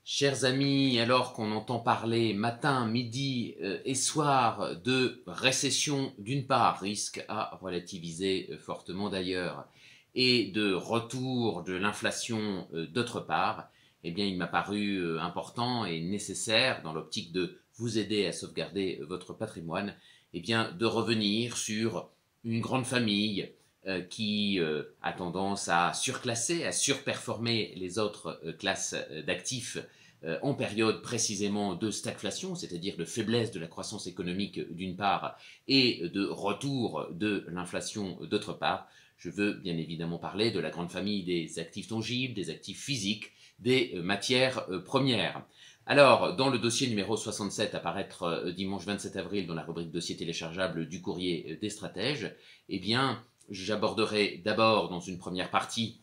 Chers amis, alors qu'on entend parler matin, midi et soir de récession d'une part, risque à relativiser fortement d'ailleurs, et de retour de l'inflation d'autre part, eh bien il m'a paru important et nécessaire, dans l'optique de vous aider à sauvegarder votre patrimoine, eh bien de revenir sur une grande famille qui a tendance à surclasser, à surperformer les autres classes d'actifs en période précisément de stagflation, c'est-à-dire de faiblesse de la croissance économique d'une part et de retour de l'inflation d'autre part. Je veux bien évidemment parler de la grande famille des actifs tangibles, des actifs physiques, des matières premières. Alors, dans le dossier numéro 67 à paraître dimanche 27 avril dans la rubrique dossier téléchargeable du courrier des stratèges, eh bien, j'aborderai d'abord dans une première partie,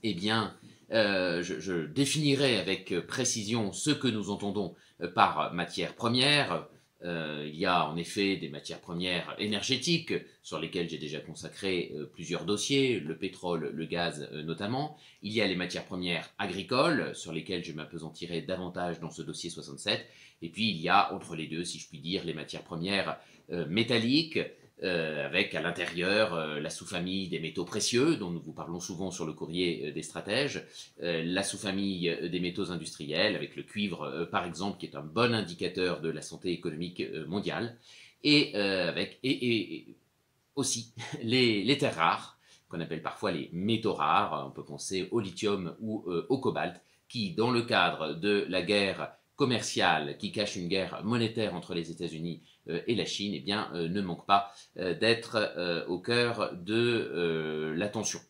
eh bien, je définirai avec précision ce que nous entendons par matières premières. Il y a en effet des matières premières énergétiques sur lesquelles j'ai déjà consacré plusieurs dossiers, le pétrole, le gaz notamment. Il y a les matières premières agricoles sur lesquelles je m'appesantirai davantage dans ce dossier 67. Et puis il y a entre les deux, si je puis dire, les matières premières métalliques, avec à l'intérieur la sous-famille des métaux précieux, dont nous vous parlons souvent sur le courrier des stratèges, la sous-famille des métaux industriels, avec le cuivre par exemple, qui est un bon indicateur de la santé économique mondiale, et aussi les terres rares, qu'on appelle parfois les métaux rares. On peut penser au lithium ou au cobalt, qui, dans le cadre de la guerre commerciale qui cache une guerre monétaire entre les États-Unis et la Chine, eh bien, ne manque pas d'être au cœur de l'attention.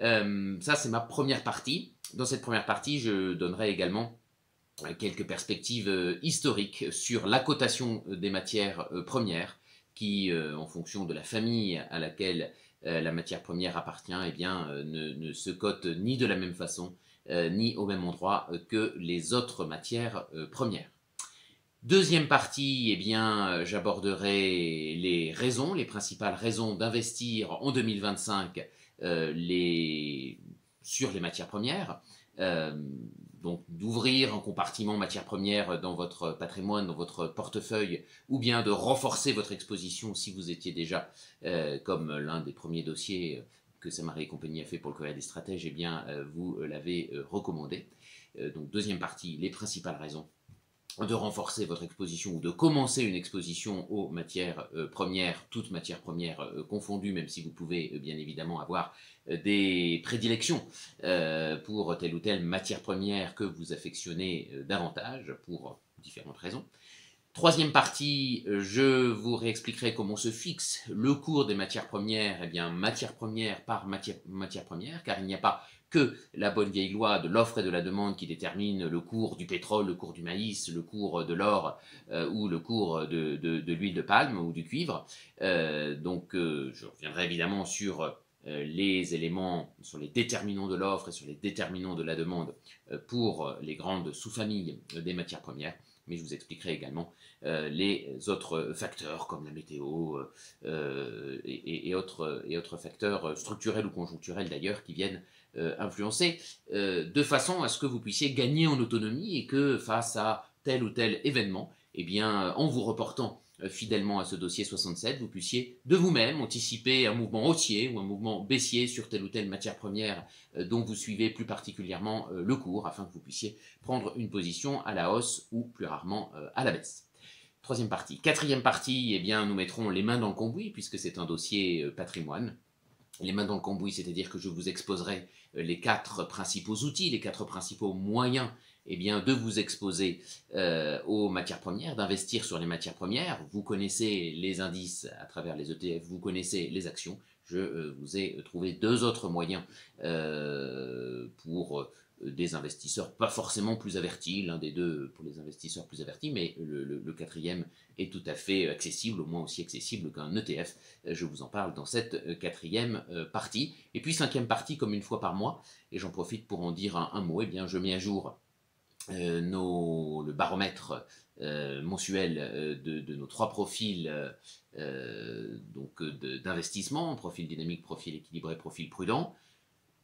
Ça, c'est ma première partie. Dans cette première partie, je donnerai également quelques perspectives historiques sur la cotation des matières premières qui, en fonction de la famille à laquelle la matière première appartient, eh bien, ne se cote ni de la même façon, ni au même endroit que les autres matières premières. Deuxième partie, eh bien, j'aborderai les raisons, les principales raisons d'investir en 2025 sur les matières premières. Donc d'ouvrir un compartiment matières premières dans votre patrimoine, dans votre portefeuille, ou bien de renforcer votre exposition si vous étiez déjà, comme l'un des premiers dossiers que Samarie et compagnie a fait pour le courrier des stratèges, eh bien, vous l'avez recommandé. Donc deuxième partie, les principales raisons de renforcer votre exposition ou de commencer une exposition aux matières premières, toutes matières premières confondues, même si vous pouvez bien évidemment avoir des prédilections pour telle ou telle matière première que vous affectionnez davantage pour différentes raisons. Troisième partie, je vous réexpliquerai comment se fixe le cours des matières premières, eh bien matière première par matière première, car il n'y a pas que la bonne vieille loi de l'offre et de la demande qui détermine le cours du pétrole, le cours du maïs, le cours de l'or ou le cours de l'huile de palme ou du cuivre. Je reviendrai évidemment sur les éléments, sur les déterminants de l'offre et sur les déterminants de la demande pour les grandes sous-familles des matières premières. Mais je vous expliquerai également les autres facteurs comme la météo et autres facteurs structurels ou conjoncturels d'ailleurs qui viennent influencer de façon à ce que vous puissiez gagner en autonomie et que face à tel ou tel événement, eh bien, en vous reportant fidèlement à ce dossier 67, vous puissiez de vous-même anticiper un mouvement haussier ou un mouvement baissier sur telle ou telle matière première dont vous suivez plus particulièrement le cours, afin que vous puissiez prendre une position à la hausse ou plus rarement à la baisse. Troisième partie. Quatrième partie, eh bien, nous mettrons les mains dans le cambouis, puisque c'est un dossier patrimoine. Les mains dans le cambouis, c'est-à-dire que je vous exposerai les quatre principaux outils, les quatre principaux moyens eh bien, de vous exposer aux matières premières, d'investir sur les matières premières. Vous connaissez les indices à travers les ETF, vous connaissez les actions. Je vous ai trouvé deux autres moyens pour des investisseurs pas forcément plus avertis, l'un des deux pour les investisseurs plus avertis, mais le quatrième est tout à fait accessible, au moins aussi accessible qu'un ETF. Je vous en parle dans cette quatrième partie. Et puis cinquième partie, comme une fois par mois, et j'en profite pour en dire un mot, eh bien je mets à jour le baromètre mensuel de nos 3 profils d'investissement, profil dynamique, profil équilibré, profil prudent.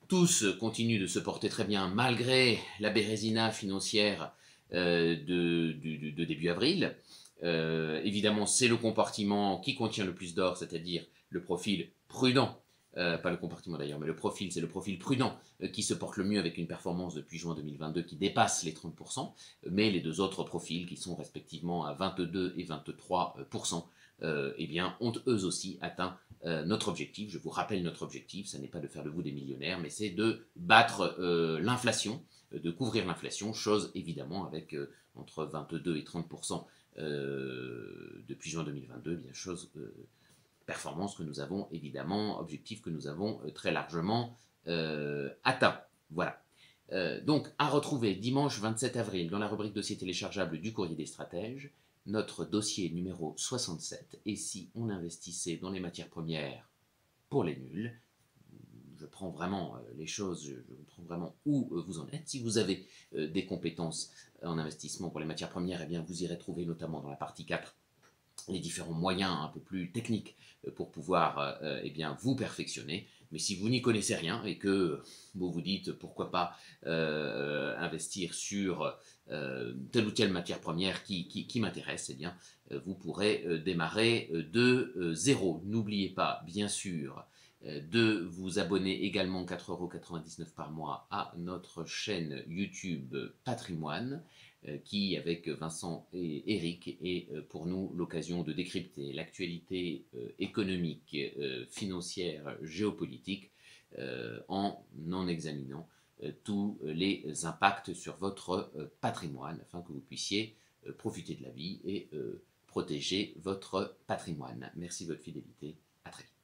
Tous continuent de se porter très bien malgré la bérésina financière de début avril. Évidemment, c'est le compartiment qui contient le plus d'or, c'est-à-dire le profil prudent. Pas le compartiment d'ailleurs, mais le profil, c'est le profil prudent qui se porte le mieux avec une performance depuis juin 2022 qui dépasse les 30%, mais les deux autres profils qui sont respectivement à 22 et 23%, eh bien, ont eux aussi atteint notre objectif. Je vous rappelle notre objectif, ce n'est pas de faire de vous des millionnaires, mais c'est de battre l'inflation, de couvrir l'inflation, chose évidemment avec entre 22 et 30% depuis juin 2022, bien chose performance que nous avons évidemment, objectif que nous avons très largement atteint. Voilà. Donc, à retrouver dimanche 27 avril dans la rubrique dossier téléchargeable du Courrier des Stratèges, notre dossier numéro 67. Et si on investissait dans les matières premières pour les nuls? Je prends vraiment les choses, je prends vraiment où vous en êtes. Si vous avez des compétences en investissement pour les matières premières, eh bien vous irez trouver notamment dans la partie 4 les différents moyens un peu plus techniques pour pouvoir eh bien, vous perfectionner. Mais si vous n'y connaissez rien et que vous vous dites pourquoi pas investir sur telle ou telle matière première qui m'intéresse, eh bien, vous pourrez démarrer de zéro. N'oubliez pas, bien sûr, de vous abonner également 4,99 € par mois à notre chaîne YouTube Patrimoine, qui, avec Vincent et Eric, est pour nous l'occasion de décrypter l'actualité économique, financière, géopolitique, en examinant tous les impacts sur votre patrimoine, afin que vous puissiez profiter de la vie et protéger votre patrimoine. Merci de votre fidélité. À très vite.